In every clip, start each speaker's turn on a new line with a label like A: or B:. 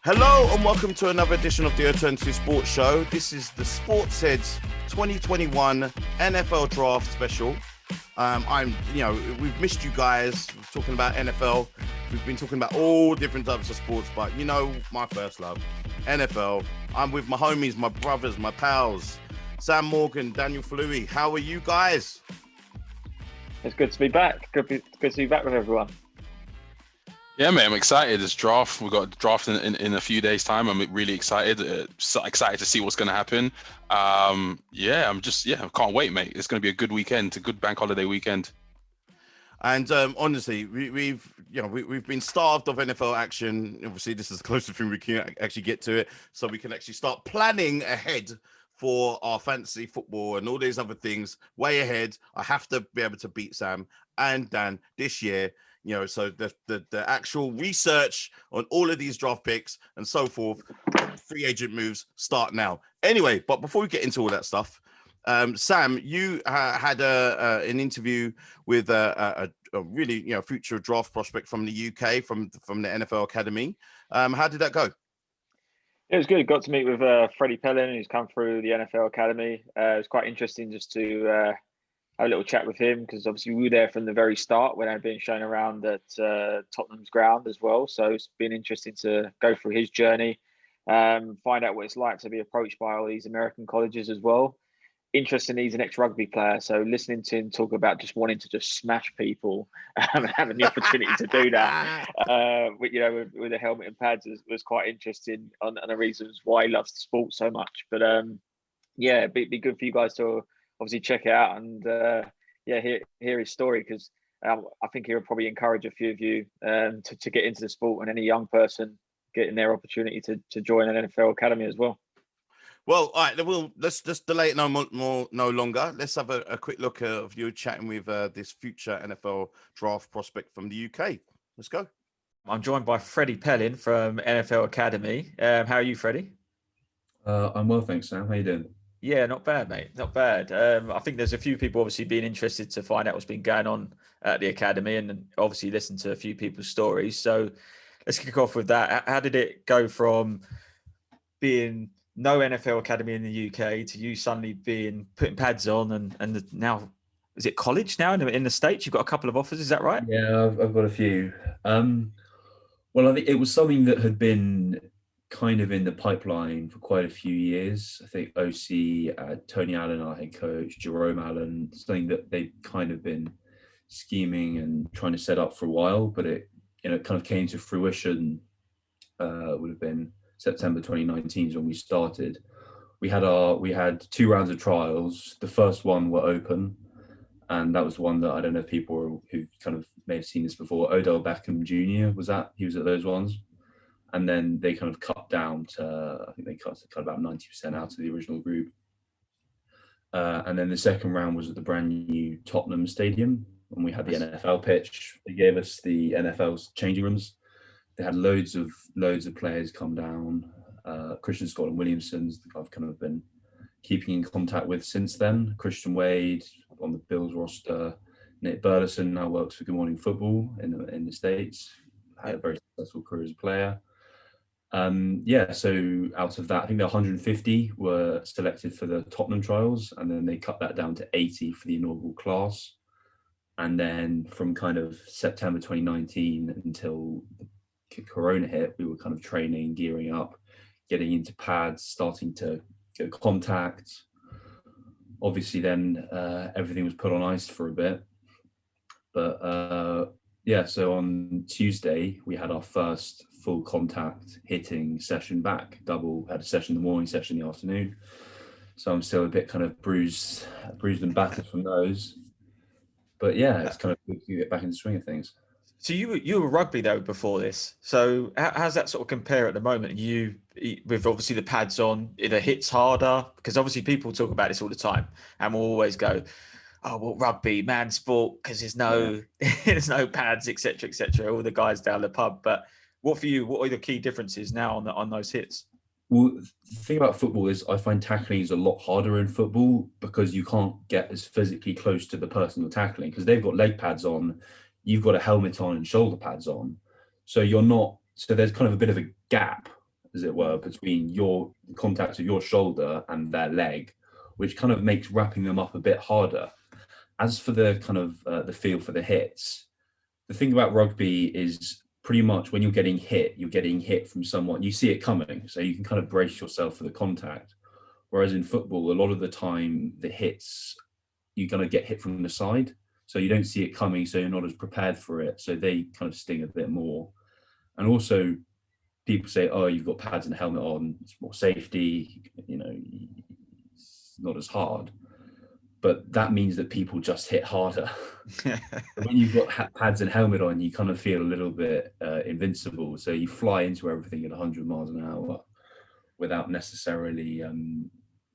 A: Hello and welcome to another edition of the Alternative Sports Show. This is the Sports Heads 2021 NFL Draft Special. We've missed you guys talking about NFL. We've been talking about all different types of sports, but you know my first love, NFL. I'm with my homies, my brothers, my pals, Sam Morgan, Daniel Fleury. How are you guys?
B: It's good to be back. Good to be back with everyone.
C: Yeah, man, I'm excited. It's draft. We've got a draft in a few days' time. I'm really excited. So excited to see what's going to happen. I can't wait, mate. It's going to be a good weekend, a good bank holiday weekend.
A: And honestly, we've been starved of NFL action. Obviously, this is the closest thing we can actually get to it, so we can actually start planning ahead for our fantasy football and all these other things way ahead. I have to be able to beat Sam and Dan this year. So the actual research on all of these draft picks and so forth, free agent moves start now. Anyway, but before we get into all that stuff, Sam, you had an interview with a really future draft prospect from the UK, from the NFL Academy. How did that go?
B: It was good. Got to meet with Freddie Pelling, who's come through the NFL Academy. It was quite interesting just to have a little chat with him, because obviously we were there from the very start when I'd been shown around at Tottenham's ground as well. So it's been interesting to go through his journey, find out what it's like to be approached by all these American colleges as well. Interesting, he's an ex-rugby player, so listening to him talk about just wanting to just smash people and having the opportunity to do that, with a helmet and pads was quite interesting on the reasons why he loves the sport so much. But it'd be good for you guys to obviously check it out and hear his story, because I think he would probably encourage a few of you to get into the sport, and any young person getting their opportunity to join an NFL academy as well.
A: Well, all right, let's just delay it no longer. Let's have a quick look of you chatting with this future NFL draft prospect from the UK. Let's go.
D: I'm joined by Freddie Pelling from NFL Academy. How are you, Freddie?
E: I'm well, thanks, Sam. How you doing?
D: Yeah, not bad, mate. Not bad. I think there's a few people obviously being interested to find out what's been going on at the academy, and obviously listen to a few people's stories. So let's kick off with that. How did it go from being no NFL academy in the UK to you suddenly putting pads on and now, is it college now in the States? You've got a couple of offers, is that right?
E: Yeah, I've got a few. Well, I think it was something that had been kind of in the pipeline for quite a few years. I think OC, Tony Allen, our head coach, Jerome Allen, something that they've kind of been scheming and trying to set up for a while, but it kind of came to fruition. Would have been September 2019 is when we started. We had 2 rounds of trials. The first one were open, and that was the one that I don't know if people who kind of may have seen this before. Odell Beckham Jr. He was at those ones. And then they kind of cut down to, I think they cut about 90% out of the original group. And then the second round was at the brand new Tottenham Stadium, and we had the NFL pitch. They gave us the NFL's changing rooms. They had loads of players come down. Christian Scott and Williamson's I've kind of been keeping in contact with since then. Christian Wade on the Bills roster. Nick Burleson now works for Good Morning Football in the States. Had a very successful career as a player. So out of that, I think the 150 were selected for the Tottenham trials, and then they cut that down to 80 for the inaugural class. And then from kind of September 2019 until Corona hit, we were kind of training, gearing up, getting into pads, starting to get contact. Obviously then everything was put on ice for a bit. But so on Tuesday, we had our first full contact hitting session back. Had a session in the morning, session in the afternoon. So I'm still a bit kind of bruised and battered from those. But yeah, it's kind of good to get back in the swing of things.
D: So you were rugby though before this. So how's that sort of compare at the moment? You with obviously the pads on, it hits harder, because obviously people talk about this all the time, and we'll always go, oh well, rugby, man sport, because there's no pads, etc. All the guys down the pub. But what for you? What are the key differences now on those hits?
E: Well, the thing about football is I find tackling is a lot harder in football, because you can't get as physically close to the person you're tackling, because they've got leg pads on. You've got a helmet on and shoulder pads on. So there's kind of a bit of a gap as it were, between your contact of your shoulder and their leg, which kind of makes wrapping them up a bit harder. As for the kind of the feel for the hits, the thing about rugby is pretty much when you're getting hit from someone, you see it coming, so you can kind of brace yourself for the contact. Whereas in football, a lot of the time, the hits, you're going to get hit from the side, so you don't see it coming, so you're not as prepared for it, so they kind of sting a bit more. And also, people say, oh, you've got pads and a helmet on, it's more safety, it's not as hard. But that means that people just hit harder. When you've got pads and helmet on, you kind of feel a little bit invincible. So you fly into everything at 100 miles an hour without necessarily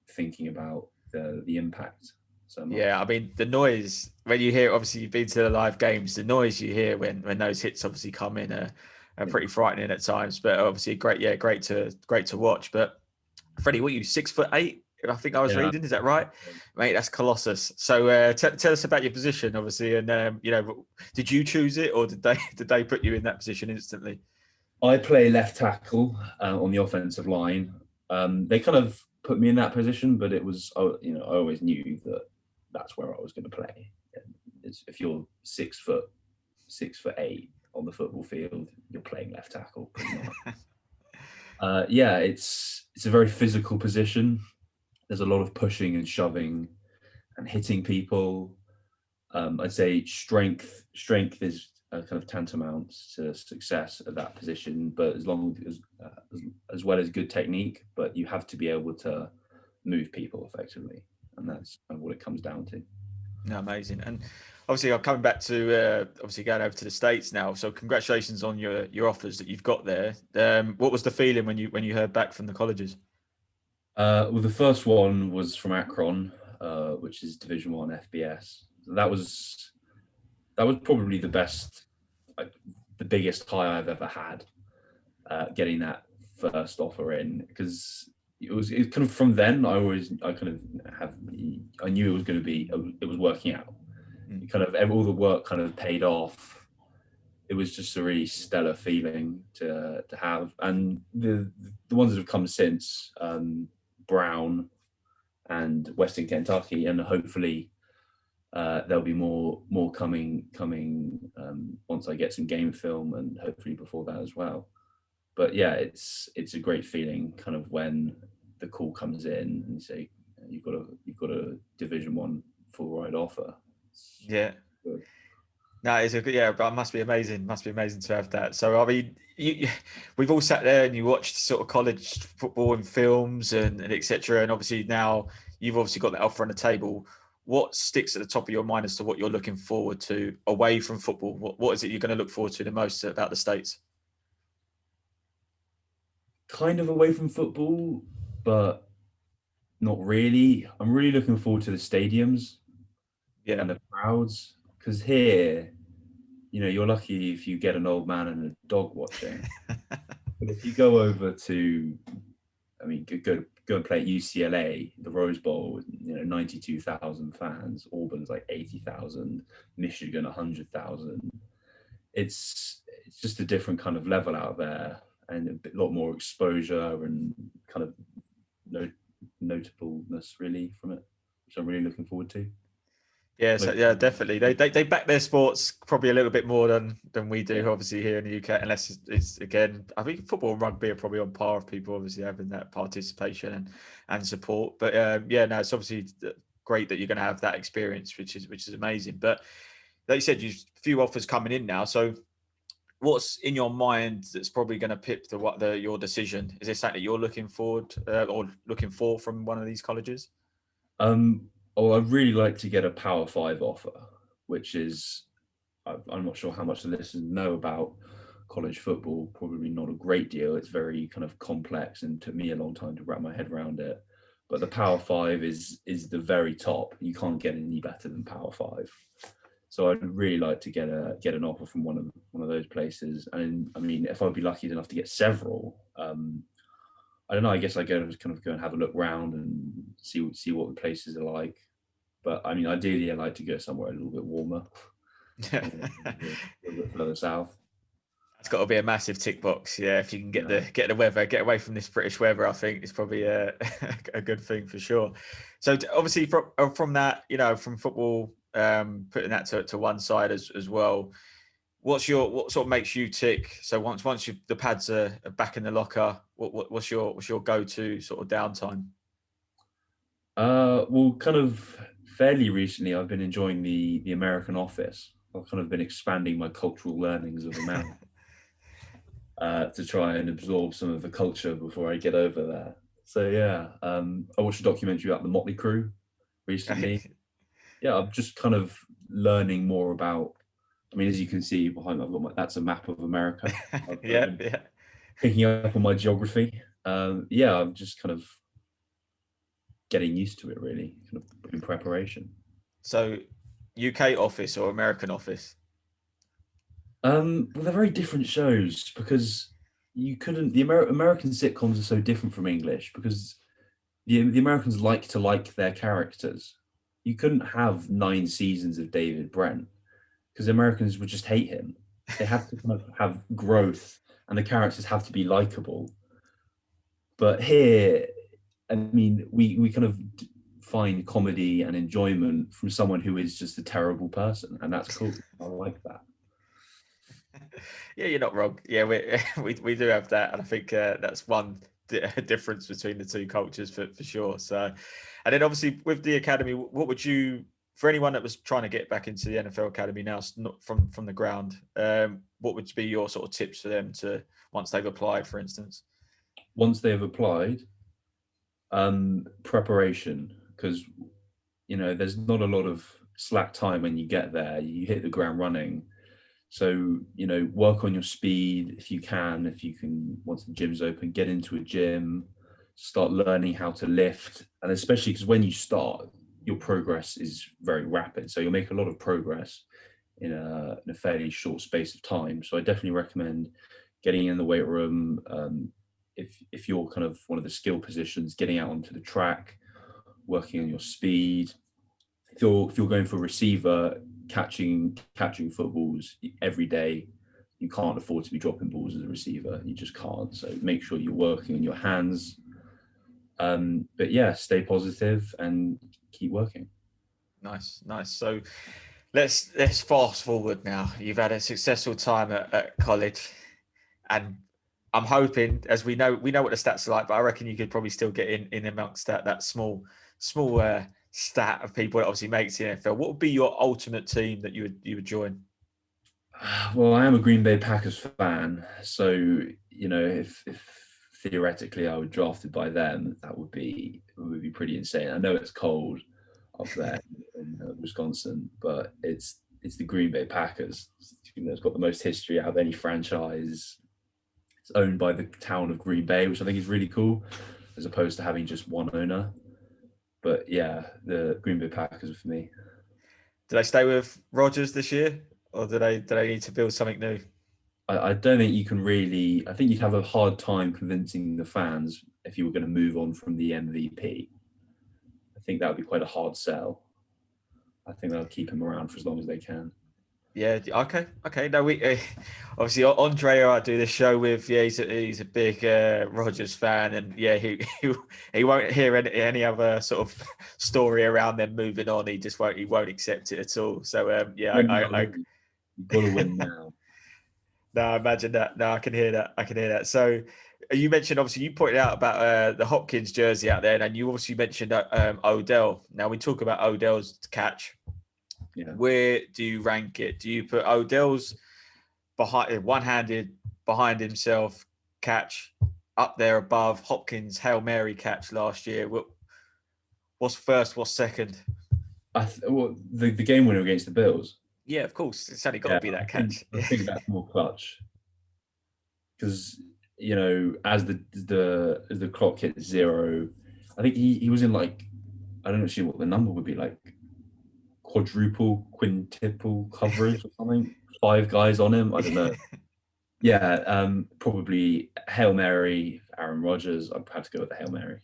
E: thinking about the impact so much.
D: Yeah, I mean, the noise, when you hear, obviously you've been to the live games, the noise you hear when those hits obviously come in are pretty frightening at times, but obviously great to watch. But Freddie, what are you, 6'8"? I think I was reading. Is that right, mate? That's colossus. So tell us about your position, obviously, and did you choose it, or did they put you in that position instantly?
E: I play left tackle on the offensive line. They kind of put me in that position, but it was, I always knew that that's where I was going to play. If you're 6'8" on the football field, you're playing left tackle pretty much. It's a very physical position. There's a lot of pushing and shoving and hitting people. I'd say strength is kind of tantamount to success at that position, but as well as good technique, but you have to be able to move people effectively, and that's kind of what it comes down to.
D: No, amazing. And obviously I'm coming back to obviously going over to the States now, so congratulations on your offers that you've got there. What was the feeling when you heard back from the colleges?
E: Well, the first one was from Akron, which is Division 1 FBS. That was probably the best, the biggest high I've ever had, getting that first offer in, because it was kind of from then I knew it was going to be, it was working out. Kind of all the work kind of paid off. It was just a really stellar feeling to have, and the ones that have come since, Brown and Western Kentucky, and hopefully there'll be more coming once I get some game film, and hopefully before that as well. But yeah, it's a great feeling kind of when the call comes in and you say you've got a Division 1 full ride offer.
D: Yeah. Good. No, it's a good, but it must be amazing. Must be amazing to have that. So, I mean, we've all sat there and you watched sort of college football and films and etc. And obviously now you've obviously got that offer on the table. What sticks at the top of your mind as to what you're looking forward to away from football? What is it you're going to look forward to the most about the States?
E: Kind of away from football, but not really. I'm really looking forward to the stadiums and the crowds, because here, you're lucky if you get an old man and a dog watching. But if you go over to, go and play at UCLA, the Rose Bowl, 92,000 fans, Auburn's like 80,000, Michigan 100,000. It's just a different kind of level out there, and a lot more exposure and kind of notableness really from it, which I'm really looking forward to.
D: Yeah, so, yeah, definitely. They back their sports probably a little bit more than we do, obviously, here in the UK. Unless it's again, I think football and rugby are probably on par of people obviously having that participation and support. But no, it's obviously great that you're going to have that experience, which is amazing. But like you said, you've few offers coming in now. So what's in your mind that's probably going to pip your decision? Is there something that you're looking forward or looking for from one of these colleges?
E: I'd really like to get a Power 5 offer, which is, I'm not sure how much the listeners know about college football, probably not a great deal. It's very kind of complex and took me a long time to wrap my head around it. But the Power 5 is the very top. You can't get any better than Power 5. So I'd really like to get an offer from one of those places. And I mean, if I'd be lucky enough to get several, I don't know. I guess I go and have a look around and see what the places are like. But I mean, ideally, I'd like to go somewhere a little bit warmer, a little bit further south.
D: It's got to be a massive tick box. Yeah, if you can get the weather, get away from this British weather, I think it's probably a good thing for sure. So obviously from that, from football, putting that to one side as well. What sort of makes you tick? So once the pads are back in the locker, what's your go-to sort of downtime?
E: Well, kind of fairly recently, I've been enjoying the American Office. I've kind of been expanding my cultural learnings of America to try and absorb some of the culture before I get over there. So yeah, I watched a documentary about the Motley Crue recently. Yeah, I'm just kind of learning more about. I mean, as you can see behind me, I've got that's a map of America.
D: Yeah.
E: Picking up on my geography. Yeah, I'm just kind of getting used to it, really, kind of in preparation.
D: So, UK Office or American Office?
E: Well, they're very different shows because you couldn't. The American sitcoms are so different from English because the Americans like their characters. You couldn't have 9 seasons of David Brent because the Americans would just hate him. They have to kind of have growth, and the characters have to be likable. But here, I mean, we kind of find comedy and enjoyment from someone who is just a terrible person, and that's cool. I like that.
D: Yeah, you're not wrong. Yeah, we do have that, and I think that's one difference between the two cultures for sure. So, and then obviously with the academy, what would you, for anyone that was trying to get back into the NFL academy now, not from the ground, what would be your sort of tips for them to once they've applied, for instance?
E: Once they've applied, preparation, because there's not a lot of slack time when you get there. You hit the ground running. So, work on your speed if you can. Once the gym's open, get into a gym, start learning how to lift. And especially because when you start, your progress is very rapid. So you'll make a lot of progress in a fairly short space of time. So I definitely recommend getting in the weight room. If you're kind of one of the skill positions, getting out onto the track, working on your speed. If you're going for receiver, catching footballs every day, you can't afford to be dropping balls as a receiver. You just can't. So make sure you're working on your hands. But yeah, stay positive and keep working.
D: Nice. So let's fast forward now. You've had a successful time at college, and I'm hoping, as we know what the stats are like, but I reckon you could probably still get in amongst that small stat of people that obviously makes the NFL. What would be your ultimate team that you would join?
E: Well, I am a Green Bay Packers fan, so if theoretically I were drafted by them, that would be pretty insane. I know it's cold up there in Wisconsin, but it's the Green Bay Packers. It's got the most history out of any franchise. It's owned by the town of Green Bay, which I think is really cool, as opposed to having just one owner. But yeah, the Green Bay Packers are for me.
D: Do they stay with Rodgers this year, or do they need to build something new?
E: I don't think you can really. I think you'd have a hard time convincing the fans if you were going to move on from the MVP. I think that would be quite a hard sell. I think they'll keep him around for as long as they can.
D: Yeah. Okay. No, we obviously Andre, I do this show with. Yeah, he's a big Rodgers fan, and yeah, he won't hear any other sort of story around them moving on. He won't accept it at all. So yeah,
E: you've got to win now.
D: No, I imagine that. No, I can hear that. So you mentioned, obviously, you pointed out about the Hopkins jersey out there, and you obviously mentioned Odell. Now we talk about Odell's catch.
E: Yeah.
D: Where do you rank it? Do you put Odell's one-handed behind himself catch up there above Hopkins' Hail Mary catch last year? What's first? What's second?
E: The game winner against the Bills.
D: Yeah, of course. It's only got to be that catch.
E: I think that's more clutch because as the clock hit 0, I think he was in I don't know what the number would be, like quintuple coverage or something. 5 guys on him. I don't know. Yeah, probably Hail Mary, Aaron Rodgers. I'd have to go with the Hail Mary.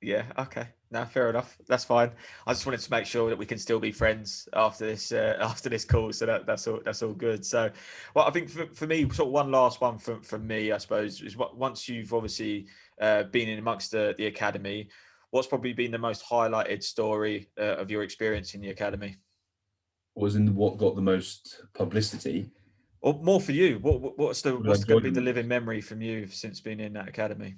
D: Yeah. Okay. No, fair enough. That's fine. I just wanted to make sure that we can still be friends after this call. So that's all. That's all good. So, well, I think for me, sort of one last one from me, I suppose, is what once you've obviously been in amongst the academy, what's probably been the most highlighted story of your experience in the academy?
E: Was in what got the most publicity.
D: Or more for you, what's
E: What I
D: going to
E: enjoyed
D: be
E: the
D: the
E: most?
D: living memory from you since being in that academy?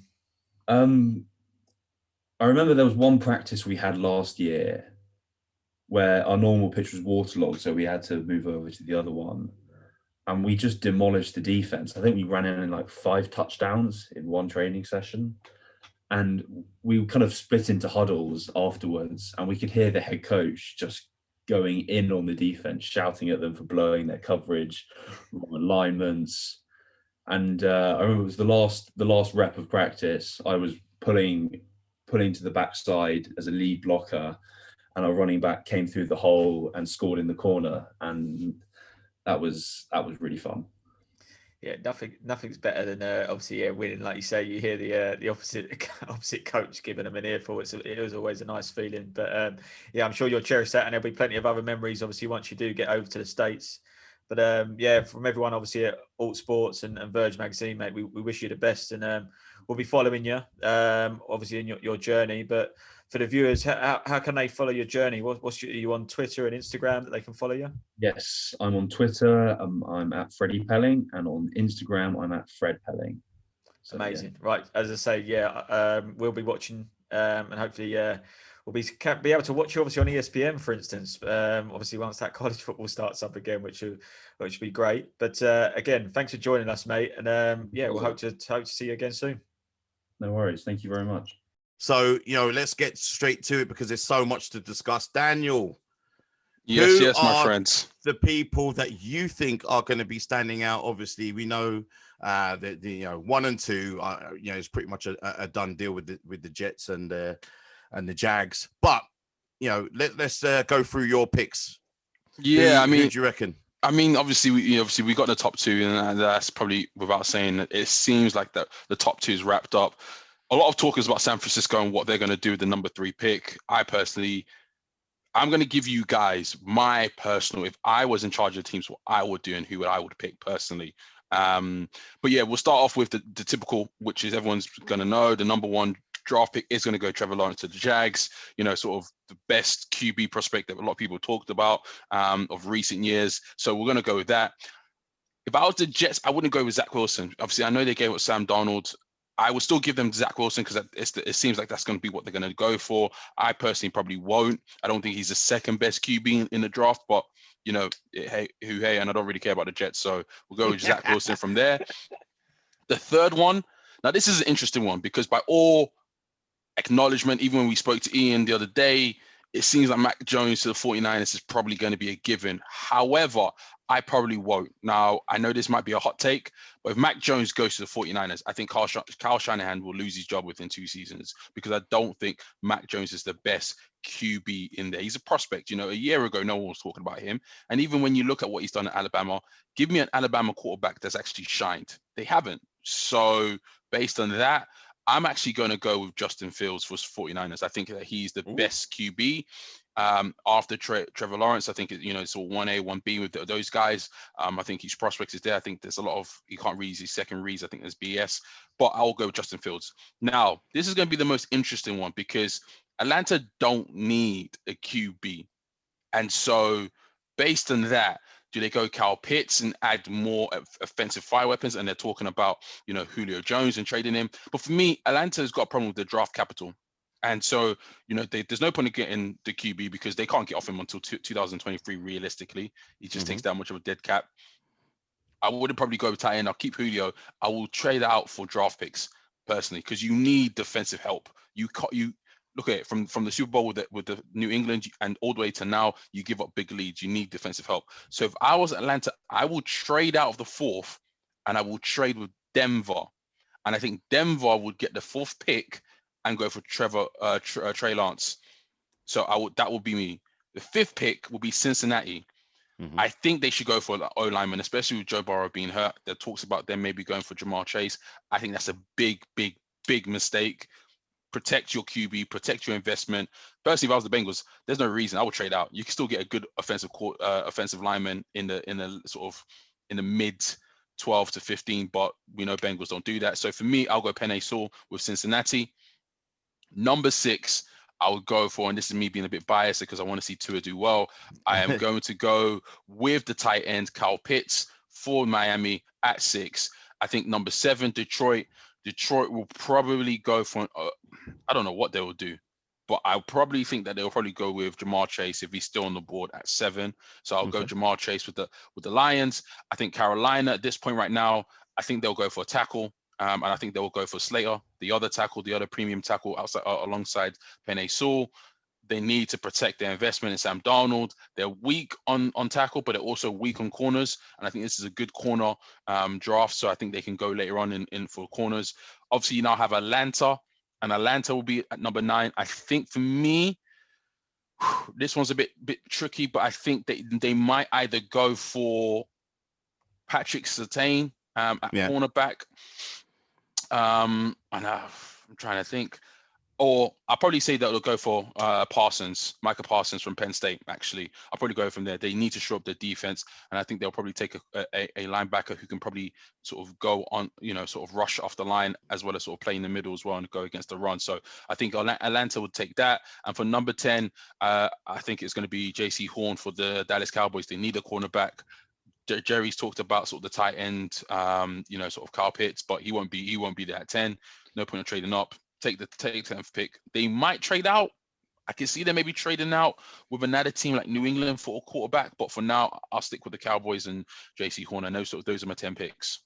E: I remember there was one practice we had last year where our normal pitch was waterlogged, so we had to move over to the other one, and we just demolished the defense. I think we ran in like 5 touchdowns in one training session, and we kind of split into huddles afterwards, and we could hear the head coach just going in on the defense, shouting at them for blowing their coverage, wrong alignments. And I remember it was the last rep of practice. I was pulling to the backside as a lead blocker, and our running back came through the hole and scored in the corner, and that was really fun.
D: Yeah, nothing's better than obviously winning. Like you say, you hear the opposite coach giving them an earful. It was always a nice feeling. But yeah, I'm sure you'll cherish that, and there'll be plenty of other memories. Obviously, once you do get over to the States. But yeah, from everyone obviously at Alt Sports and Verge Magazine, mate, we wish you the best, and we'll be following you obviously in your journey. But for the viewers, how can they follow your journey? Are you on Twitter and Instagram that they can follow you?
E: Yes, I'm on Twitter. I'm at Freddie Pelling, and on Instagram, I'm at Fred Pelling. So,
D: Amazing.
E: yeah.
D: Right. As I say, yeah, we'll be watching and hopefully we'll be able to watch you obviously on ESPN, for instance. Obviously, once that college football starts up again, which will be great. But again, thanks for joining us, mate. And yeah, we'll hope to see you again soon.
E: No worries. Thank you very much.
A: So, let's get straight to it because there's so much to discuss. Daniel,
C: Yes, my friends.
A: the people that you think are going to be standing out? Obviously, we know that the 1 and 2 is pretty much a done deal with the Jets and the Jags. But let's go through your picks.
C: Yeah,
A: who do you reckon?
C: I mean, obviously we got the top 2, and that's probably without saying that it seems like the top 2 is wrapped up. A lot of talk is about San Francisco and what they're going to do with the number 3 pick. I'm going to give you guys my personal, if I was in charge of the teams, what I would do and who I would pick personally. But yeah, we'll start off with the typical, which is everyone's going to know. The number 1 draft pick is going to go Trevor Lawrence to the Jags, sort of the best QB prospect that a lot of people talked about of recent years. So we're going to go with that. If I was the Jets, I wouldn't go with Zach Wilson. Obviously, I know they gave up Sam Darnold. I would still give them Zach Wilson because it seems like that's going to be what they're going to go for. I personally probably won't. I don't think he's the second best QB in the draft, but hey, and I don't really care about the Jets, so we'll go with Zach Wilson from there. The third one, now this is an interesting one because by all acknowledgement, even when we spoke to Ian the other day, it seems like Mac Jones to the 49ers is probably going to be a given. However, I probably won't. Now, I know this might be a hot take, but if Mac Jones goes to the 49ers, I think Kyle Shanahan will lose his job within 2 seasons because I don't think Mac Jones is the best QB in there. He's a prospect. A year ago, no one was talking about him. And even when you look at what he's done at Alabama, give me an Alabama quarterback that's actually shined. They haven't. So based on that, I'm actually going to go with Justin Fields for 49ers. I think that he's the best QB. After Trevor Lawrence, I think it's all 1A, 1B with those guys. I think his prospects is there. I think there's a lot of, you can't read his second reads. I think there's BS, but I'll go with Justin Fields. Now, this is going to be the most interesting one because Atlanta don't need a QB. And so based on that, do they go Kyle Pitts and add more offensive fire weapons? And they're talking about, Julio Jones and trading him. But for me, Atlanta's got a problem with the draft capital. And so, there's no point in getting the QB because they can't get off him until 2023, realistically. He just takes that much of a dead cap. I wouldn't probably go with tight end. I'll keep Julio. I will trade out for draft picks personally because you need defensive help. You look at it from the Super Bowl with the New England and all the way to now, you give up big leads. You need defensive help. So if I was Atlanta, I will trade out of the 4th and I will trade with Denver. And I think Denver would get the 4th pick and go for Trey Lance. So that would be me. The 5th pick will be Cincinnati. I think they should go for an O-lineman, especially with Joe Burrow being hurt. There talks about them maybe going for Jamar Chase. I think that's a big, big, big mistake. protect your QB, protect your investment. Personally, if I was the Bengals, there's no reason I would trade out. You can still get a good offensive lineman in the sort of in the mid 12 to 15, but we know Bengals don't do that. So for me, I'll go Penei Sewell with Cincinnati. Number 6, I would go for, and this is me being a bit biased because I want to see Tua do well, I am going to go with the tight end Kyle Pitts for Miami at 6. I think number 7, Detroit will probably go for, I don't know what they will do, but I probably think that they'll probably go with Jamar Chase if he's still on the board at 7. So I'll go Jamar Chase with the Lions. I think Carolina at this point right now, I think they'll go for a tackle. And I think they will go for Slater, the other premium tackle outside alongside Penei Sewell. They need to protect their investment in Sam Darnold. They're weak on tackle, but they're also weak on corners. And I think this is a good corner draft. So I think they can go later on in for corners. Obviously, you now have Atlanta, and Atlanta will be at number 9. I think for me, this one's a bit tricky, but I think they might either go for Patrick Surtain at cornerback. And I'm trying to think. Or I'll probably say that they'll go for Micah Parsons from Penn State, actually. I'll probably go from there. They need to shore up their defense, and I think they'll probably take a linebacker who can probably sort of go on, sort of rush off the line as well as sort of play in the middle as well and go against the run. So I think Atlanta would take that. And for number 10, I think it's going to be J.C. Horn for the Dallas Cowboys. They need a cornerback. Jerry's talked about sort of the tight end, sort of Kyle Pitts, but he won't be there at 10. No point in trading up. Take the 10th pick. They might trade out. I can see them maybe trading out with another team like New England for a quarterback, but for now, I'll stick with the Cowboys and J.C. Horn. I know those are my 10 picks.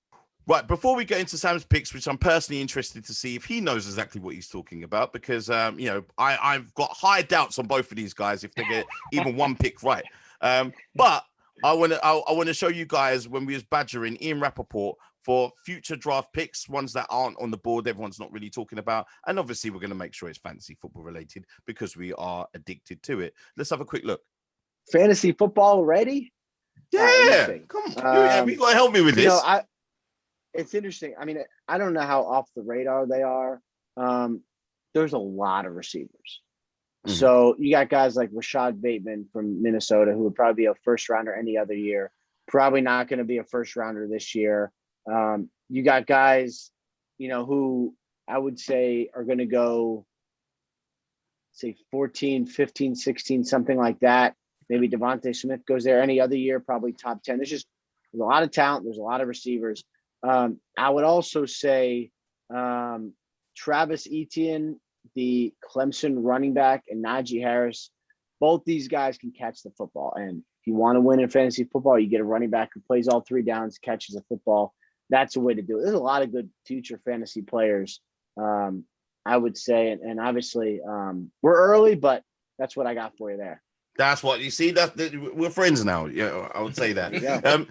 A: Right, before we get into Sam's picks, which I'm personally interested to see if he knows exactly what he's talking about, because I've got high doubts on both of these guys if they get even one pick right. But I want to show you guys when we was badgering Ian Rapoport for future draft picks, ones that aren't on the board, everyone's not really talking about. And obviously, we're going to make sure it's fantasy football related because we are addicted to it. Let's have a quick look.
F: Fantasy football already?
A: Yeah, come on. You got to help me with this.
F: It's interesting. I mean, I don't know how off the radar they are. There's a lot of receivers. Mm-hmm. So you got guys like Rashad Bateman from Minnesota, who would probably be a first rounder any other year. Probably not going to be a first rounder this year. You got guys, who I would say are going to go, say 14, 15, 16, something like that. Maybe Devontae Smith goes there any other year, probably top 10. There's a lot of talent. There's a lot of receivers. I would also say Travis Etienne, the Clemson running back, and Najee Harris, both these guys can catch the football. And if you want to win in fantasy football, you get a running back who plays all 3 downs, catches the football. That's a way to do it. There's a lot of good future fantasy players, I would say. And obviously, we're early, but that's what I got for you there.
A: That's what you see. That we're friends now. Yeah, I would say that.
F: Yeah.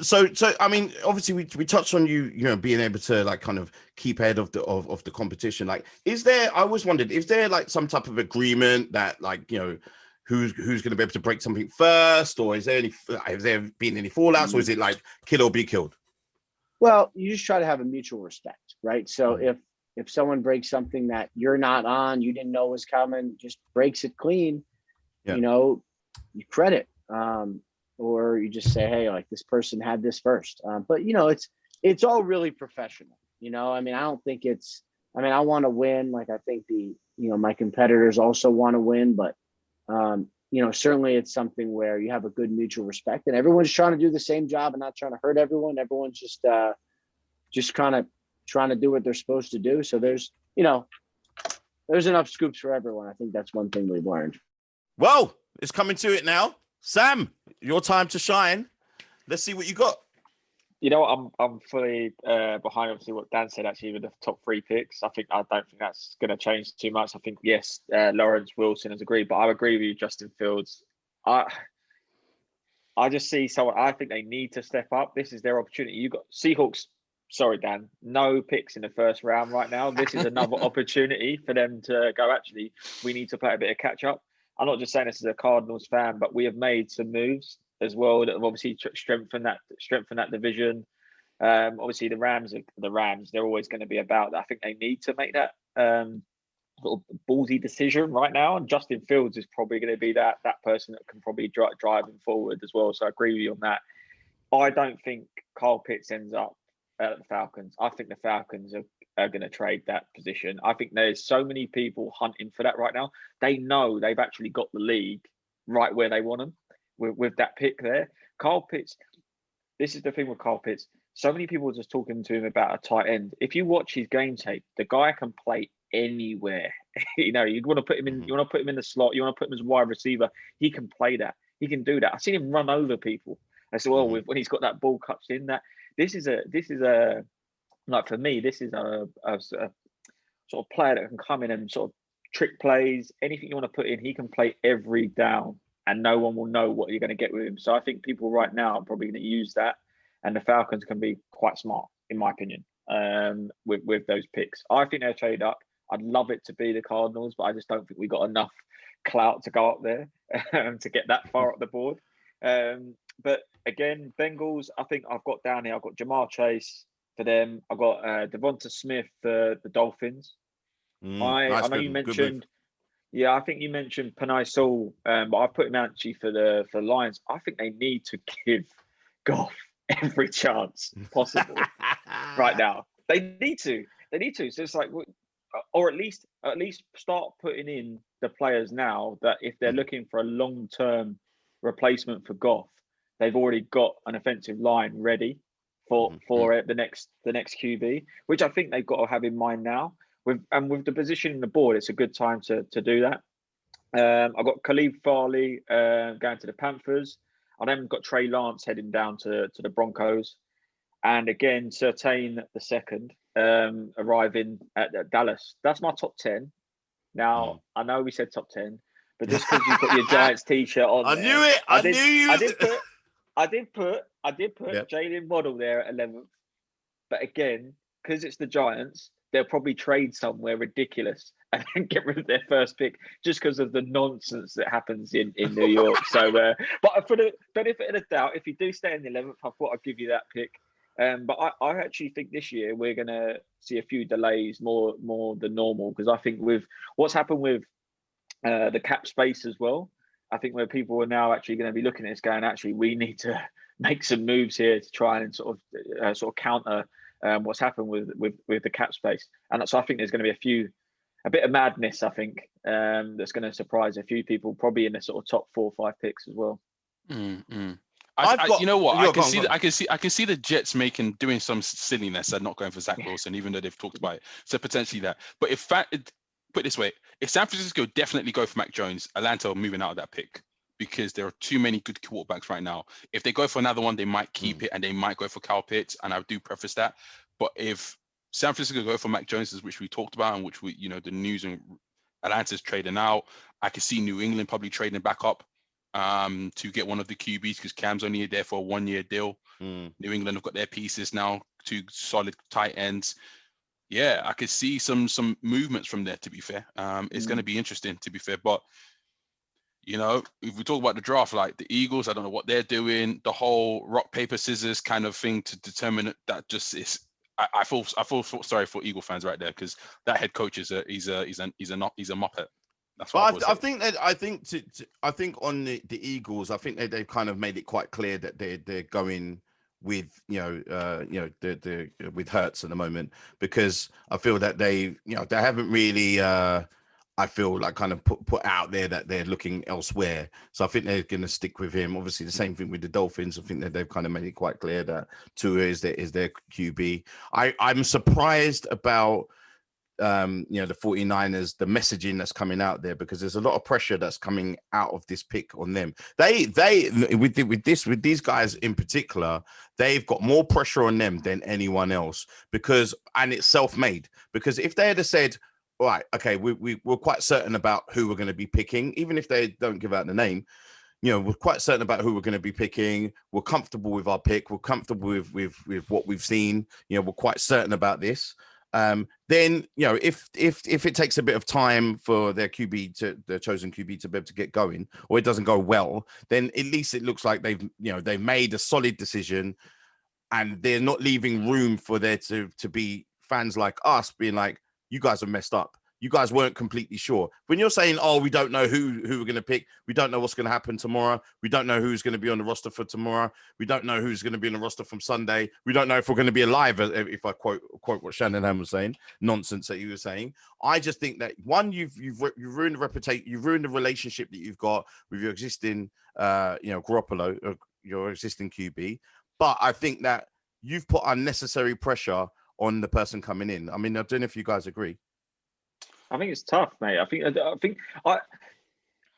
A: So I mean, obviously, we touched on you being able to like kind of keep ahead of the competition. Like, I always wondered, is there like some type of agreement that like who's going to be able to break something first, or has there been any fallouts, or is it like kill or be killed?
F: Well, you just try to have a mutual respect, right? So if someone breaks something that you're not on, you didn't know was coming, just breaks it clean. Yeah. You credit, or you just say, hey, like this person had this first. But it's all really professional. I mean, I don't think I want to win. Like I think my competitors also want to win, but certainly it's something where you have a good mutual respect and everyone's trying to do the same job and not trying to hurt everyone. Everyone's just kind of trying to do what they're supposed to do. So there's enough scoops for everyone. I think that's one thing we've learned.
A: Well, it's coming to it now. Sam, your time to shine. Let's see what you got.
B: I'm fully behind obviously what Dan said actually with the top 3 picks. I don't think that's going to change too much. I think yes, Lawrence Wilson has agreed, but I agree with you, Justin Fields. I just see someone. I think they need to step up. This is their opportunity. You got Seahawks. Sorry, Dan. No picks in the first round right now. This is another opportunity for them to go. Actually, we need to play a bit of catch up. I'm not just saying this as a Cardinals fan, but we have made some moves as well that have obviously strengthened that division. Obviously, the Rams. They're always going to be about that. I think they need to make that sort of ballsy decision right now, and Justin Fields is probably going to be that person that can probably drive him forward as well. So I agree with you on that. I don't think Kyle Pitts ends up at the Falcons. I think the Falcons are going to trade that position. I think there's so many people hunting for that right now. They know they've actually got the league right where they want them with that pick there. Kyle Pitts, this is the thing with Kyle Pitts. So many people are just talking to him about a tight end. If you watch his game tape, the guy can play anywhere. You want to put him in. You want to put him in the slot. You want to put him as a wide receiver. He can play that. He can do that. I've seen him run over people as well when he's got that ball cuts in. That this is a like for me. This is a sort of player that can come in and sort of trick plays. Anything you want to put in, he can play every down, and no one will know what you're going to get with him. So I think people right now are probably going to use that. And the Falcons can be quite smart, in my opinion, with those picks. I think they'll trade up. I'd love it to be the Cardinals, but I just don't think we got enough clout to go up there to get that far up the board. But again, Bengals, I think I've got down here. I've got Jamar Chase for them. I've got Devonta Smith for the Dolphins. I know you mentioned... Yeah, I think you mentioned Penei Sewell, but I put him actually for the Lions. I think they need to give Goff every chance possible right now. They need to. So it's like, or at least start putting in the players now that if they're looking for a long-term replacement for Goff, they've already got an offensive line ready for the next QB, which I think they've got to have in mind now. With the position in the board, it's a good time to do that. I've got Khalid Farley going to the Panthers. I then got Trey Lance heading down to the Broncos. And again, Surtain II arriving at Dallas. That's my top 10. Now, I know we said top 10, but just because you've got your Giants t-shirt on
A: I knew it. I knew you.
B: I did put Jalen Waddle there at 11th. But again, because it's the Giants, they'll probably trade somewhere ridiculous and then get rid of their first pick just because of the nonsense that happens in New York. So, but for the benefit of the doubt, if you do stay in the 11th, I thought I'd give you that pick. But I actually think this year we're going to see a few delays more than normal, because I think with what's happened with the cap space as well, I think where people are now actually going to be looking at this going, actually, we need to make some moves here to try and sort of counter what's happened with the cap space. And so I think there's going to be a bit of madness, I think, that's going to surprise a few people, probably in the sort of top 4 or 5 picks as well.
C: You know what? I can see the Jets doing some silliness and not going for Zach Wilson, even though they've talked about it. So potentially that. But put it this way, if San Francisco definitely go for Mac Jones, Atlanta are moving out of that pick, because there are too many good quarterbacks right now. If they go for another one, they might keep it, and they might go for Kyle Pitts, and I do preface that. But if San Francisco go for Mac Jones, which we talked about, and which the news and Atlanta's trading out, I can see New England probably trading back up to get one of the QBs, because Cam's only there for a 1-year deal. New England have got their pieces now, 2 solid tight ends. Yeah, I could see some movements from there, to be fair. It's going to be interesting, to be fair. But, if we talk about the draft, like the Eagles, I don't know what they're doing. The whole rock, paper, scissors kind of thing to determine that just is... I feel sorry for Eagle fans right there, because that head coach he's a muppet. That's what
A: I think on the Eagles, I think they've kind of made it quite clear that they're going with with Hurts at the moment, because I feel that they haven't really I feel like kind of put out there that they're looking elsewhere. So I think they're going to stick with him. Obviously, the same thing with the Dolphins. I think that they've kind of made it quite clear that Tua is their QB. I'm surprised about the 49ers, the messaging that's coming out there, because there's a lot of pressure that's coming out of this pick on them. They with these guys in particular, they've got more pressure on them than anyone else, and it's self-made. Because if they had said, all right, okay, we're quite certain about who we're going to be picking, even if they don't give out the name, we're quite certain about who we're going to be picking. We're comfortable with our pick. We're comfortable with what we've seen. We're quite certain about this. Then if it takes a bit of time for their chosen QB to be able to get going, or it doesn't go well, then at least it looks like they've made a solid decision, and they're not leaving room for there to be fans like us being like, you guys have messed up. you guys weren't completely sure. When you're saying, oh, we don't know who we're going to pick, we don't know what's going to happen tomorrow, we don't know who's going to be on the roster for tomorrow, we don't know who's going to be on the roster from Sunday, we don't know if we're going to be alive, if I quote what Shanahan was saying, nonsense that he was saying. I just think that, one, you've ruined the reputation, you've ruined the relationship that you've got with your existing, Garoppolo, your existing QB. But I think that you've put unnecessary pressure on the person coming in. I mean, I don't know if you guys agree.
B: I think it's tough, mate.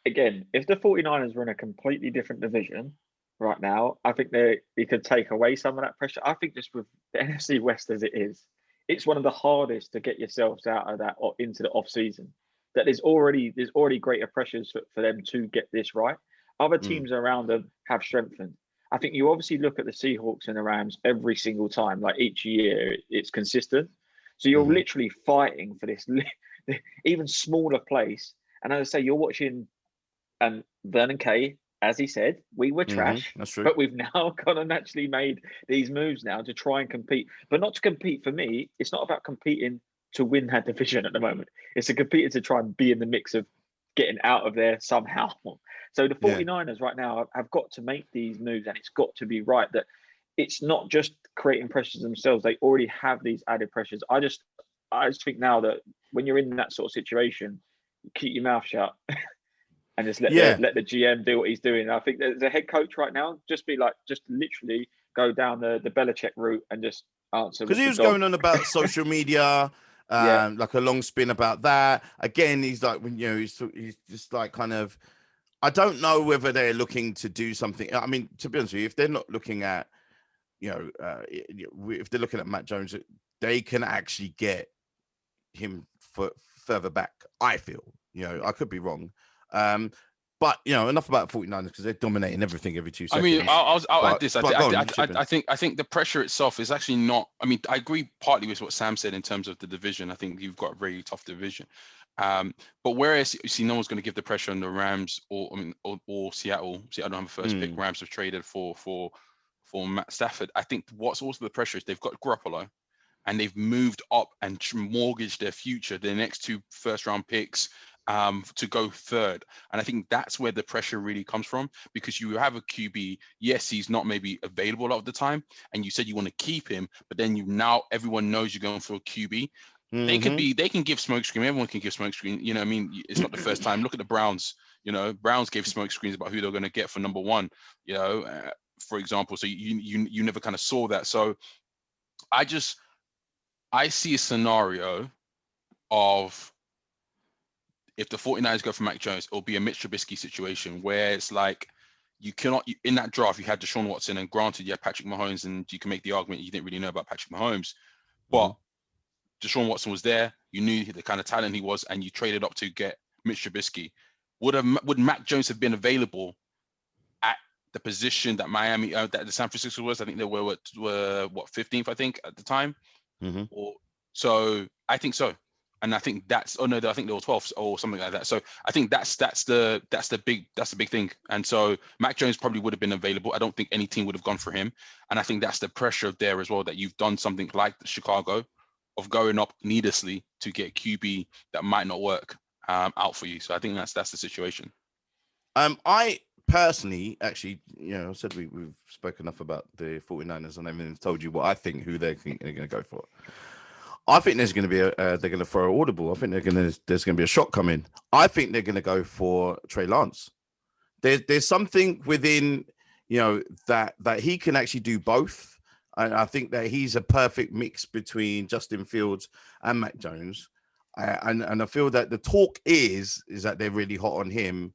B: Again, if the 49ers were in a completely different division right now, I think they could take away some of that pressure. I think just with the NFC West as it is, it's one of the hardest to get yourselves out of that or into the off season. That there's already greater pressures for them to get this right. Other teams around them have strengthened. I think you obviously look at the Seahawks and the Rams every single time, like each year, it's consistent. So you're literally fighting for this even smaller place. And as I say, you're watching Vernon Kay, as he said, we were trash.
A: That's true.
B: But we've now gone and actually made these moves now to try and compete. But not to compete for me. It's not about competing to win that division at the moment. It's to compete to try and be in the mix of getting out of there somehow. So the 49ers right now have got to make these moves, and it's got to be right that it's not just creating pressures themselves. They already have these added pressures. I just think now that when you're in that sort of situation, keep your mouth shut and just let the GM do what he's doing. I think there's a head coach right now, just literally go down the Belichick route and just answer.
A: Because he was going on about social media, like a long spin about that. Again, he's like, he's just like kind of, I don't know whether they're looking to do something. I mean, to be honest with you, if they're not looking at, if they're looking at Matt Jones, they can actually get him further back. I feel, I could be wrong. But enough about 49ers because they're dominating everything every 2 seconds.
C: I mean, I'll add this. I think the pressure itself is actually not. I mean, I agree partly with what Sam said in terms of the division. I think you've got a very tough division. But whereas you see, no one's going to give the pressure on the Rams or Seattle. Seattle don't have a first pick. Rams have traded for Matt Stafford. I think what's also the pressure is they've got Garoppolo, and they've moved up and mortgaged their future, their next 2 first-round picks, to go third. And I think that's where the pressure really comes from, because you have a QB. Yes, he's not maybe available a lot of the time, and you said you want to keep him, but then now everyone knows you're going for a QB. They can give smoke screen. Everyone can give smoke screen. I mean, it's not the first time. Look at the Browns. Browns gave smoke screens about who they're going to get for number 1. For example. So you never kind of saw that. So I see a scenario of, if the 49ers go for Mac Jones, it'll be a Mitch Trubisky situation where it's like, in that draft, you had Deshaun Watson, and granted, you had Patrick Mahomes, and you can make the argument you didn't really know about Patrick Mahomes, but Deshaun Watson was there. You knew the kind of talent he was, and you traded up to get Mitch Trubisky. Would Mac Jones have been available at the position that that the San Francisco was? I think they were 15th, I think, at the time. So I think so. And I think I think they were 12th or something like that. So I think that's the big thing. And so Mac Jones probably would have been available. I don't think any team would have gone for him. And I think that's the pressure there as well, that you've done something like Chicago, of going up needlessly to get QB that might not work out for you. So I think that's the situation.
A: I personally, actually, I said we've spoken enough about the 49ers, and I've told you what I think, who they think they're going to go for. I think there's going to be they're going to throw an audible. I think there's going to be a shot coming. I think they're going to go for Trey Lance. There's something within, that he can actually do both. And I think that he's a perfect mix between Justin Fields and Mac Jones. And I feel that the talk is that they're really hot on him.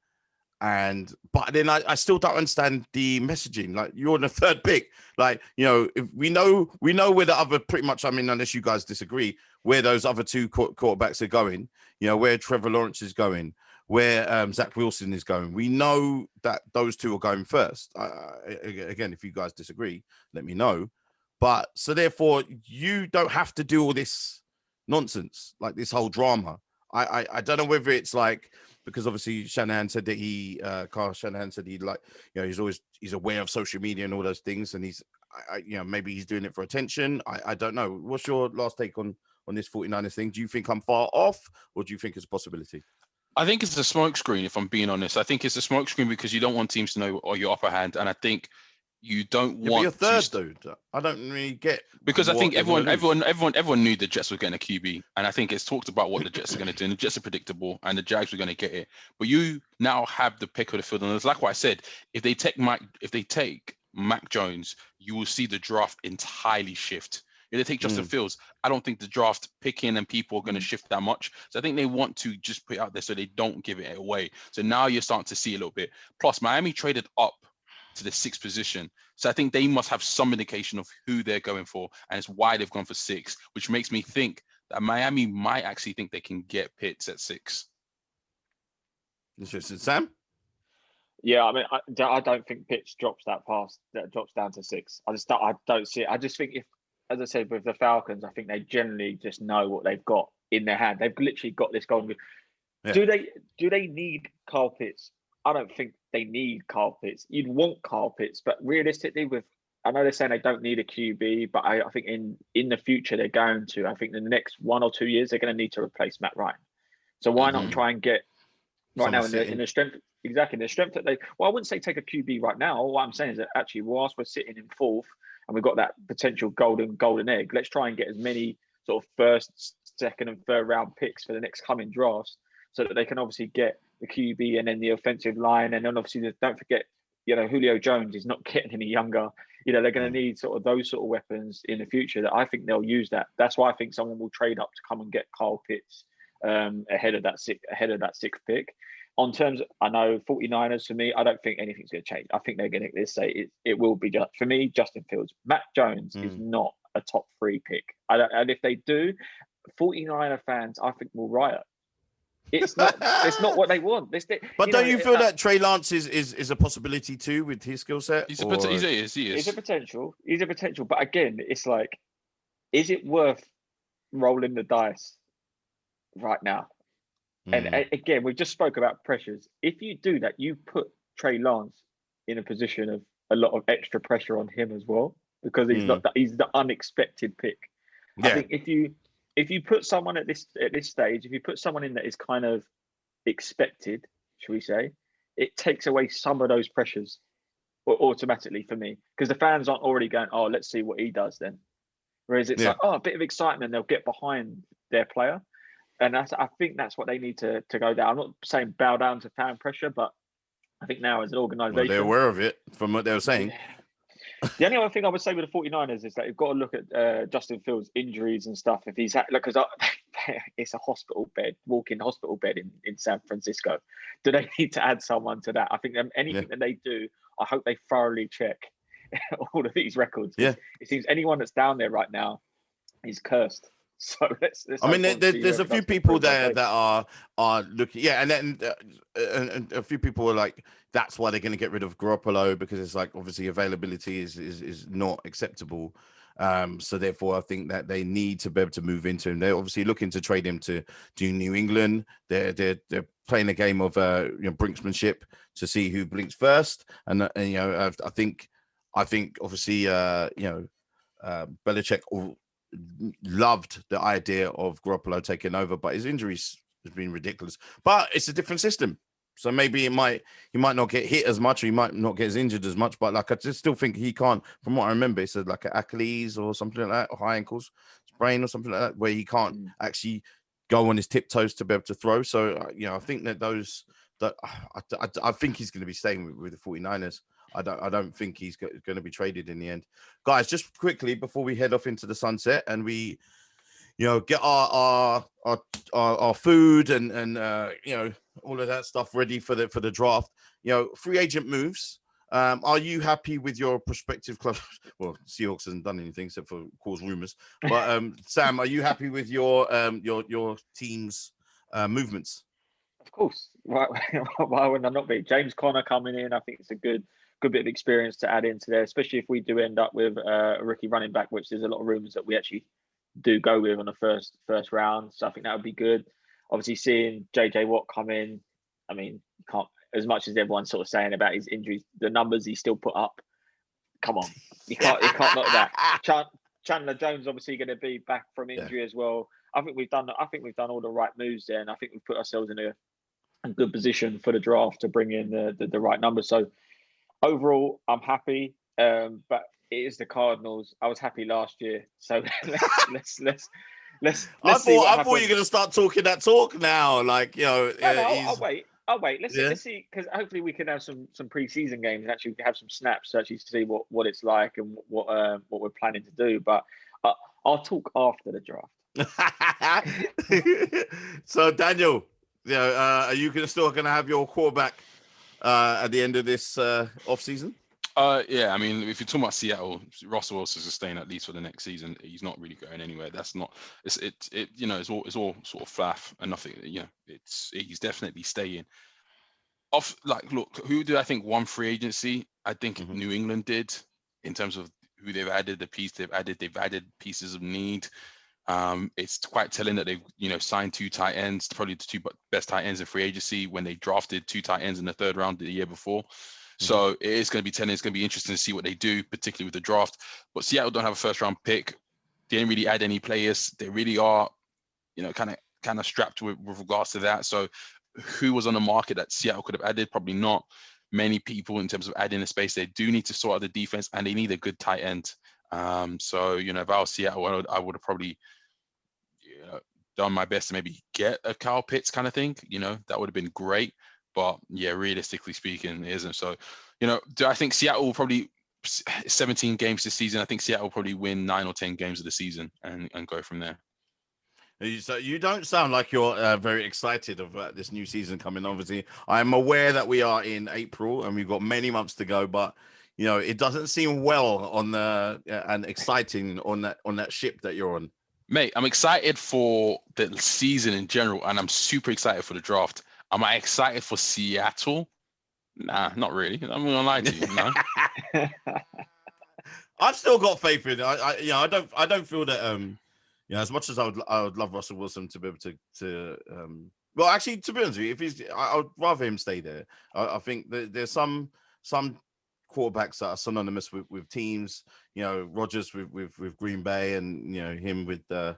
A: But then I still don't understand the messaging. Like, you're on the 3rd pick. Like, if we know where the other, pretty much, I mean, unless you guys disagree, where those other 2 quarterbacks are going, where Trevor Lawrence is going, where Zach Wilson is going. We know that those 2 are going first. Again, if you guys disagree, let me know. But so therefore, you don't have to do all this nonsense, like this whole drama. I don't know whether it's like, because obviously Shanahan said that Kyle Shanahan said he's aware of social media and all those things, and maybe he's doing it for attention. I don't know. What's your last take on on this 49ers thing? Do you think I'm far off, or do you think it's a possibility?
C: I think it's a smokescreen, if I'm being honest. I think it's a smokescreen because you don't want teams to know your upper hand, and I think you don't want.
A: But you're third, dude. I don't really get
C: because I think everyone knew the Jets were getting a QB, and I think it's talked about what the Jets are going to do. And the Jets are predictable, and the Jags were going to get it. But you now have the pick of the field, and it's like what I said. If they take Mac Jones, you will see the draft entirely shift. If they take Justin Fields, I don't think the draft picking and people are going to shift that much. So I think they want to just put it out there so they don't give it away. So now you're starting to see a little bit. Plus, Miami traded up to the 6th position. So I think they must have some indication of who they're going for, and it's why they've gone for 6, which makes me think that Miami might actually think they can get Pitts at 6.
A: Interesting. Sam?
B: Yeah, I mean, I don't think Pitts drops that fast. That drops down to 6. I don't see it. I just think if, as I said, with the Falcons, I think they generally just know what they've got in their hand. They've literally got this golden. Yeah. Do they need Kyle Pitts? I don't think they need Kyle Pitts. You'd want Kyle Pitts, but realistically, I know they're saying they don't need a QB, but I think in the future they're going to. I think in the next 1 or 2 years they're going to need to replace Matt Ryan. So why not try and get right now in the strength? Exactly, the strength that they. Well, I wouldn't say take a QB right now. What I'm saying is that actually, whilst we're sitting in 4th and we've got that potential golden egg, let's try and get as many sort of 1st, 2nd, and 3rd round picks for the next coming drafts, so that they can obviously get the QB and then the offensive line, and then obviously don't forget, Julio Jones is not getting any younger. They're going to need sort of those sort of weapons in the future. That I think they'll use that. That's why I think someone will trade up to come and get Kyle Pitts ahead of that 6th pick. On terms, I know 49ers, for me, I don't think anything's going to change. I think they're going to say it will be, just for me, Justin Fields. Matt Jones is not a top 3 pick. And if they do, 49er fans, I think, will riot. It's not what they want.
A: But don't you feel that Trey Lance is a possibility too with his skill set?
C: He is.
B: He's a potential. But again, it's like, is it worth rolling the dice right now? And again, we just spoke about pressures. If you do that, you put Trey Lance in a position of a lot of extra pressure on him as well, because he's the unexpected pick. Yeah. I think if you put someone at this stage, if you put someone in that is kind of expected, shall we say, it takes away some of those pressures automatically for me, because the fans aren't already going, oh, let's see what he does then. Whereas it's like, oh, a bit of excitement, they'll get behind their player. And I think that's what they need to go down. I'm not saying bow down to fan pressure, but I think now as an organisation...
A: Well, they're aware of it from what they were saying.
B: The only other thing I would say with the 49ers is that you've got to look at Justin Fields' injuries and stuff. If he's because it's a hospital bed, walk-in hospital bed in San Francisco. Do they need to add someone to that? I think anything that they do, I hope they thoroughly check all of these records.
A: Yeah.
B: It seems anyone that's down there right now is cursed. So let's
A: I mean, there's a few people there that are looking, and then and a few people are like, that's why they're going to get rid of Garoppolo, because it's like obviously availability is not acceptable. So therefore, I think that they need to be able to move into him. They're obviously looking to trade him to New England. They're playing a game of brinksmanship to see who blinks first, and I think obviously Belichick loved the idea of Garoppolo taking over, but his injuries has been ridiculous. But it's a different system, so maybe he might not get hit as much, or he might not get as injured as much. But like, I just still think he can't. From what I remember, it said like an Achilles or something like that, or high ankles sprain or something like that, where he can't actually go on his tiptoes to be able to throw. So I think I think he's going to be staying with the 49ers. I don't think he's going to be traded in the end. Guys, just quickly before we head off into the sunset and we, get our food and all of that stuff ready for the draft. Free agent moves. Are you happy with your prospective club? Well, Seahawks hasn't done anything except for cause rumors. But Sam, are you happy with your team's movements?
B: Of course. Why would I not be? James Conner coming in, I think it's a good bit of experience to add into there, especially if we do end up with a rookie running back, which there's a lot of rumors that we actually do go with on the first round. So I think that would be good. Obviously, seeing JJ Watt come in, I mean, you can't, as much as everyone's sort of saying about his injuries, the numbers he still put up, come on, you can't knock that. Chandler Jones obviously going to be back from injury as well. I think we've done all the right moves there, and I think we've put ourselves in a good position for the draft to bring in the right numbers. So overall, I'm happy. But it is the Cardinals. I was happy last year, so let's
A: I
B: see what
A: thought you were going to start talking that talk now, like
B: No, I'll wait. Let's see, because hopefully we can have some preseason games and actually have some snaps to actually see what it's like and what we're planning to do. But I'll talk after the draft.
A: So Daniel, are you still going to have your quarterback at the end of this off season?
C: Yeah, I mean, if you're talking about Seattle, Russell Wilson's staying at least for the next season. He's not really going anywhere. That's not. It's all sort of fluff and nothing. He's definitely staying. Look, who did I think won free agency? I think New England did, in terms of who they've added, the piece they've added. They've added pieces of need. It's quite telling that they've signed 2 tight ends, probably the 2 best tight ends in free agency, when they drafted 2 tight ends in the 3rd round the year before. So it is going to be telling. It's going to be interesting to see what they do, particularly with the draft. But Seattle don't have a 1st round pick. They didn't really add any players. They really are, kind of strapped with regards to that. So who was on the market that Seattle could have added? Probably not many people in terms of adding a space. They do need to sort out the defense, and they need a good tight end. So if I was Seattle, I would have probably done my best to maybe get a Kyle Pitts kind of thing. That would have been great. But yeah, realistically speaking, it isn't. So, do I think Seattle will probably 17 games this season? I think Seattle will probably win 9 or 10 games of the season and go from there.
A: So you don't sound like you're very excited about this new season coming. Obviously, I'm aware that we are in April and we've got many months to go, but it doesn't seem well on the and exciting on that ship that you're on.
C: Mate, I'm excited for the season in general, and I'm super excited for the draft. Am I excited for Seattle? Nah, not really. I'm gonna lie to you. No.
A: I've still got faith in it. I don't feel that as much as I would love Russell Wilson to be able to well, actually, to be honest with you, I would rather him stay there. I think that there's some quarterbacks that are synonymous with teams. Rodgers with Green Bay, and him with the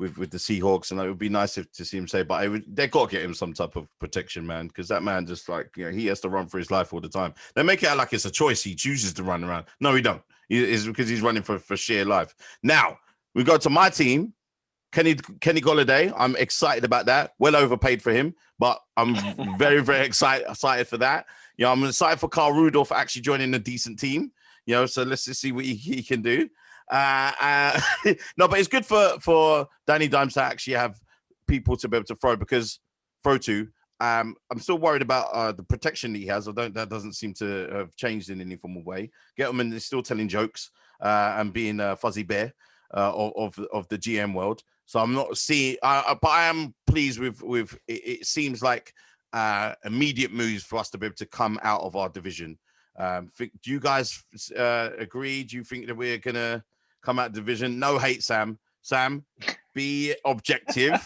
A: Seahawks, and it would be nice to see him say, but they got to get him some type of protection, man, because that man just he has to run for his life all the time. They make it out like it's a choice. He chooses to run around. No, he don't. It's because he's running for sheer life. Now we go to my team, Kenny Golladay. I'm excited about that. Well overpaid for him, but I'm very, very excited for that. I'm excited for Kyle Rudolph actually joining a decent team. So let's just see what he can do. No, but it's good for Danny Dimes to actually have people to be able to throw to. I'm still worried about the protection that he has. That doesn't seem to have changed in any form of way. Gettleman is still telling jokes and being a fuzzy bear of the GM world. So I'm not seeing, but I am pleased with it. Seems like immediate moves for us to be able to come out of our division. Do you guys agree? Do you think that we're gonna come out of division? No hate, Sam. Sam, be objective.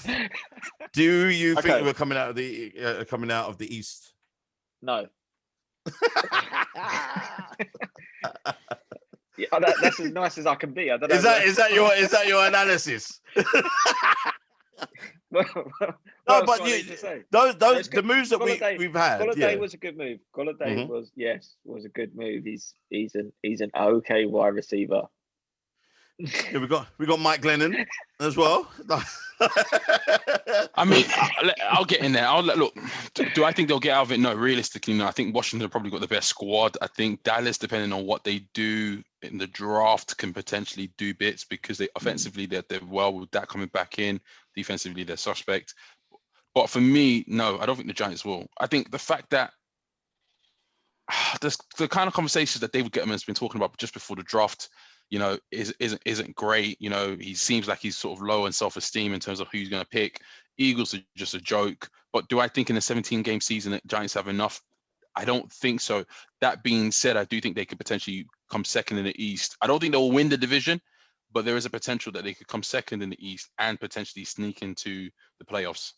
A: Do you think we're coming out of the East?
B: No. Yeah, that's as nice as I can be. I don't know.
A: Is that your analysis?
B: No,
A: but the moves that we've had.
B: Golladay was a good move. Golladay was a good move. He's an okay wide receiver.
A: Yeah, we got Mike Glennon as well.
C: I mean, I'll get in there. Look. Do I think they'll get out of it? No, realistically, no. I think Washington probably got the best squad. I think Dallas, depending on what they do in the draft, can potentially do bits because they offensively they're well with that coming back in. Defensively, they're suspect. But for me, no, I don't think the Giants will. I think the fact that the kind of conversations that David Gettleman's been talking about just before the draft, isn't great. He seems like he's sort of low in self-esteem in terms of who he's going to pick. Eagles are just a joke. But do I think in a 17-game season that Giants have enough? I don't think so. That being said, I do think they could potentially come second in the East. I don't think they'll win the division, but there is a potential that they could come second in the East and potentially sneak into the playoffs.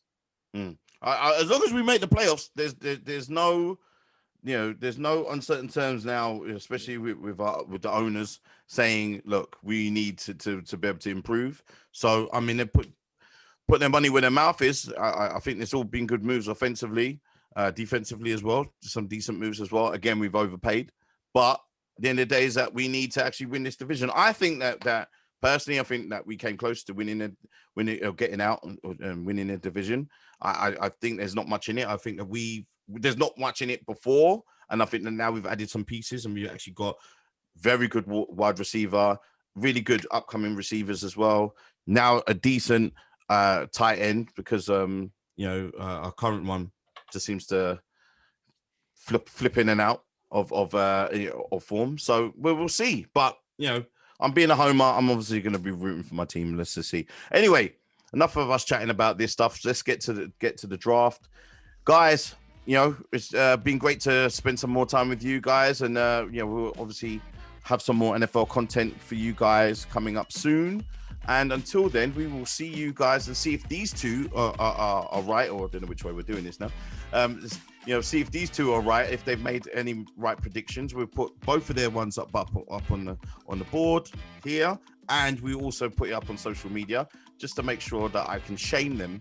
A: As long as we make the playoffs, there's no uncertain terms now, especially with the owners saying, look, we need to be able to improve. So I mean, put their money where their mouth is. I think there's all been good moves offensively, defensively as well. Some decent moves as well. Again, we've overpaid, but at the end of the day is that we need to actually win this division. I think that personally, I think that we came close to winning or getting out and winning a division. I think there's not much in it. I think that there's not much in it before, and I think that now we've added some pieces, and we've actually got very good wide receiver, really good upcoming receivers as well. Now a decent tight end, because our current one just seems to flip in and out of form. So we'll see. But I'm being a homer. I'm obviously going to be rooting for my team. Let's just see. Anyway, enough of us chatting about this stuff. Let's get to the draft, guys. It's been great to spend some more time with you guys, and we'll obviously have some more NFL content for you guys coming up soon. And until then, we will see you guys and see if these two are right, or I don't know which way we're doing this now. See if these two are right, if they've made any right predictions. We'll put both of their ones up on the board here, and we also put it up on social media just to make sure that I can shame them,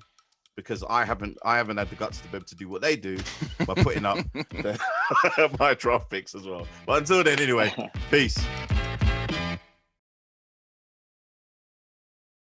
A: because I haven't had the guts to be able to do what they do by putting up my draft picks as well. But until then, anyway, peace.